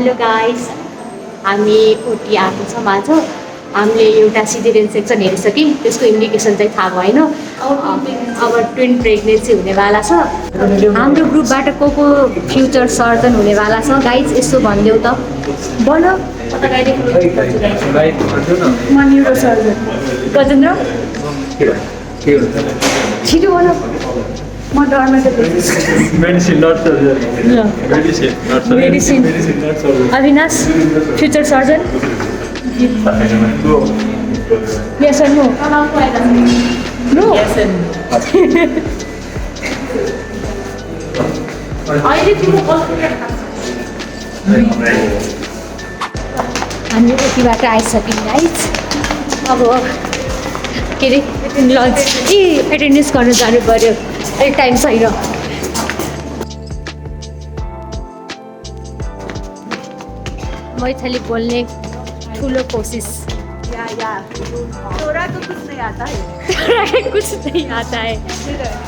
Hello guys, हामी OT आएको छौँ आज। हामीले एउटा सिजेरियन सेक्सन हेरिसक्यौँ, त्यसको इन्डिकेसन चाहिँ थाहा भएन। अब ट्विन प्रेग्नेन्सी हुनेवाला छ। हाम्रो ग्रुपबाट को फ्युचर सर्जन हुनेवाला छ गाइस, यसो भनिदेऊ त। बोल म न्युरो सर्जन गजेन्द्र, छिटो बोल। म dermatologist medicine not surgery medicine Avinash future surgeon yes or no no हामी यतिबाट आइसक्यौँ गाइस। अब के अरे लन्च एटेन्डेन्स गर्न जानु पऱ्यो, अलिक टाइम छैन। मैथिली बोल्ने ठुलो कोसिस। तोरा को कुछ नहीं आता है। तोरा के कुछ नहीं आता है,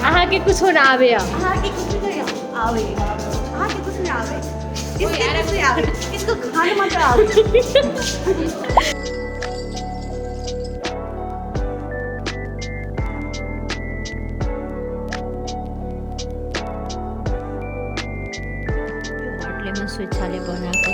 अहाँ के कुछ ना आवे। अहाँ के कुछ नहीं आवे, अहाँ के कुछ नहीं आवे, इसके कुछ नहीं आवे, इसको खाने मात्र आवे। स्वेच्छाले बनाएको